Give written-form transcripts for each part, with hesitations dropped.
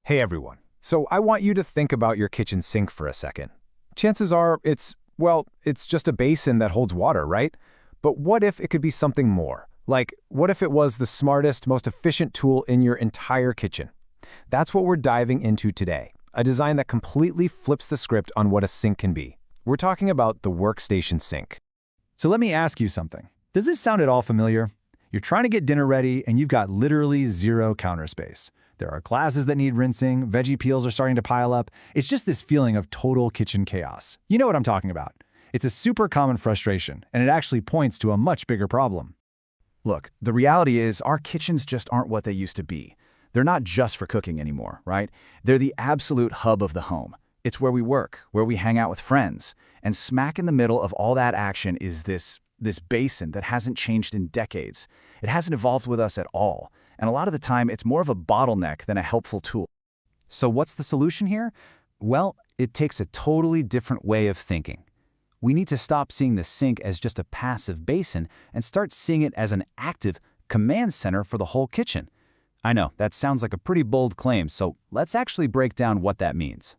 Hey everyone. So I want you to think about your kitchen sink for a second. Chances are it's just a basin that holds water, right? But what if it could be something more? Like, what if it was the smartest, most efficient tool in your entire kitchen? That's what we're diving into today, a design that completely flips the script on what a sink can be. We're talking about the workstation sink. So let me ask you something. Does this sound at all familiar? You're trying to get dinner ready and you've got literally zero counter space. There are glasses that need rinsing, veggie peels are starting to pile up. It's just this feeling of total kitchen chaos. You know what I'm talking about. It's a super common frustration, and it actually points to a much bigger problem. Look, the reality is our kitchens just aren't what they used to be. They're not just for cooking anymore, right? They're the absolute hub of the home. It's where we work, where we hang out with friends. And smack in the middle of all that action is this basin that hasn't changed in decades. It hasn't evolved with us at all. And a lot of the time, it's more of a bottleneck than a helpful tool. So what's the solution here? Well, it takes a totally different way of thinking. We need to stop seeing the sink as just a passive basin and start seeing it as an active command center for the whole kitchen. I know, that sounds like a pretty bold claim, so let's actually break down what that means.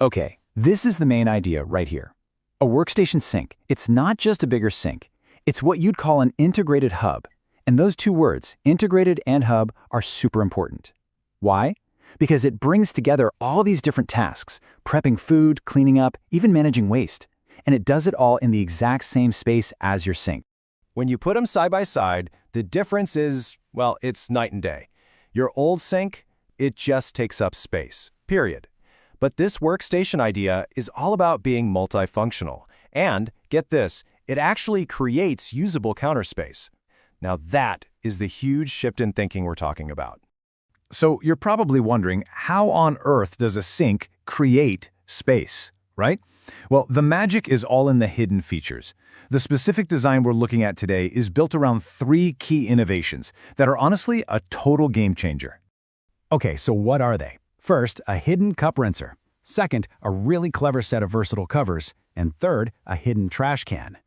Okay, this is the main idea right here. A workstation sink, it's not just a bigger sink. It's what you'd call an integrated hub. And those two words, integrated and hub, are super important. Why? Because it brings together all these different tasks, prepping food, cleaning up, even managing waste. And it does it all in the exact same space as your sink. When you put them side by side, the difference is, well, it's night and day. Your old sink, it just takes up space, period. But this workstation idea is all about being multifunctional. And, get this, it actually creates usable counter space. Now that is the huge shift in thinking we're talking about. So you're probably wondering, how on earth does a sink create space, right? Well, the magic is all in the hidden features. The specific design we're looking at today is built around 3 key innovations that are honestly a total game changer. Okay, so what are they? First, a hidden cup rinser. Second, a really clever set of versatile covers. And third, a hidden trash can.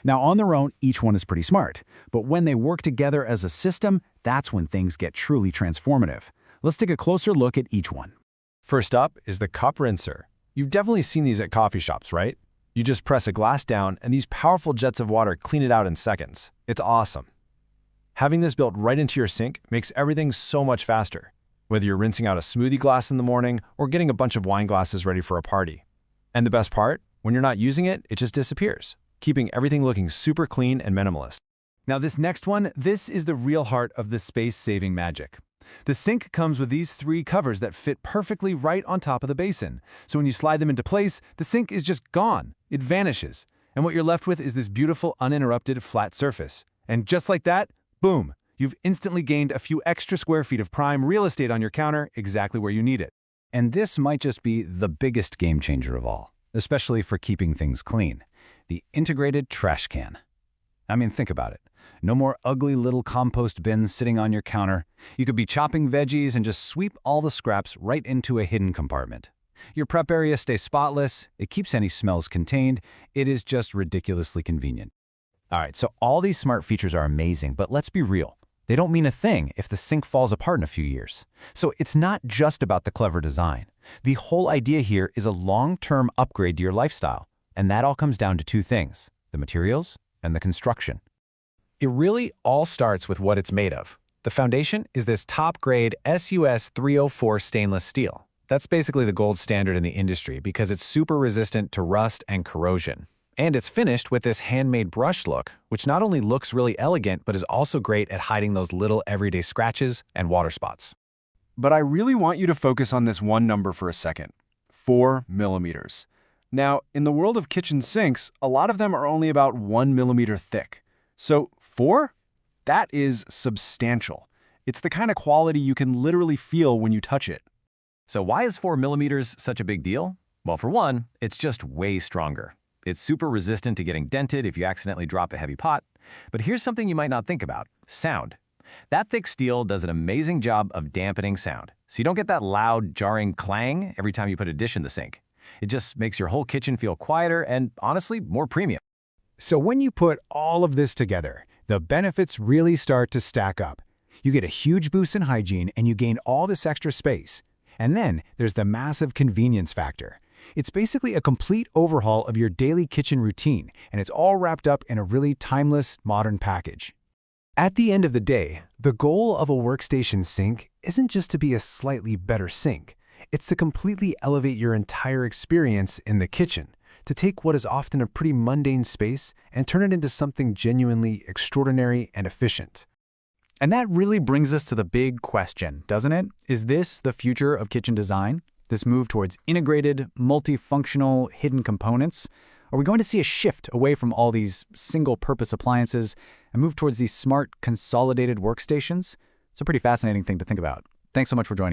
Now, on their own, each one is pretty smart. But when they work together as a system, that's when things get truly transformative. Let's take a closer look at each one. First up is the cup rinser. You've definitely seen these at coffee shops, right? You just press a glass down and these powerful jets of water clean it out in seconds. It's awesome. Having this built right into your sink makes everything so much faster, whether you're rinsing out a smoothie glass in the morning or getting a bunch of wine glasses ready for a party. And the best part? When you're not using it, it just disappears, keeping everything looking super clean and minimalist. Now this next one, this is the real heart of the space-saving magic. The sink comes with these 3 covers that fit perfectly right on top of the basin. So when you slide them into place, the sink is just gone. It vanishes. And what you're left with is this beautiful, uninterrupted, flat surface. And just like that, boom, you've instantly gained a few extra square feet of prime real estate on your counter exactly where you need it. And this might just be the biggest game changer of all, especially for keeping things clean. The integrated trash can. I mean, think about it. No more ugly little compost bins sitting on your counter. You could be chopping veggies and just sweep all the scraps right into a hidden compartment. Your prep area stays spotless, it keeps any smells contained, it is just ridiculously convenient. All right, so all these smart features are amazing, but let's be real. They don't mean a thing if the sink falls apart in a few years. So it's not just about the clever design. The whole idea here is a long-term upgrade to your lifestyle. And that all comes down to 2 things, the materials and the construction. It really all starts with what it's made of. The foundation is this top-grade SUS 304 stainless steel. That's basically the gold standard in the industry because it's super resistant to rust and corrosion. And it's finished with this handmade brush look, which not only looks really elegant, but is also great at hiding those little everyday scratches and water spots. But I really want you to focus on this one number for a second, 4 millimeters. Now, in the world of kitchen sinks, a lot of them are only about 1 millimeter thick. So 4? That is substantial. It's the kind of quality you can literally feel when you touch it. So why is 4 millimeters such a big deal? Well, for one, it's just way stronger. It's super resistant to getting dented if you accidentally drop a heavy pot. But here's something you might not think about: sound. That thick steel does an amazing job of dampening sound, so you don't get that loud, jarring clang every time you put a dish in the sink. It just makes your whole kitchen feel quieter and, honestly, more premium. So when you put all of this together, the benefits really start to stack up. You get a huge boost in hygiene and you gain all this extra space. And then there's the massive convenience factor. It's basically a complete overhaul of your daily kitchen routine, and it's all wrapped up in a really timeless, modern package. At the end of the day, the goal of a workstation sink isn't just to be a slightly better sink. It's to completely elevate your entire experience in the kitchen, to take what is often a pretty mundane space and turn it into something genuinely extraordinary and efficient. And that really brings us to the big question, doesn't it? Is this the future of kitchen design? This move towards integrated, multifunctional, hidden components? Are we going to see a shift away from all these single-purpose appliances and move towards these smart, consolidated workstations? It's a pretty fascinating thing to think about. Thanks so much for joining me.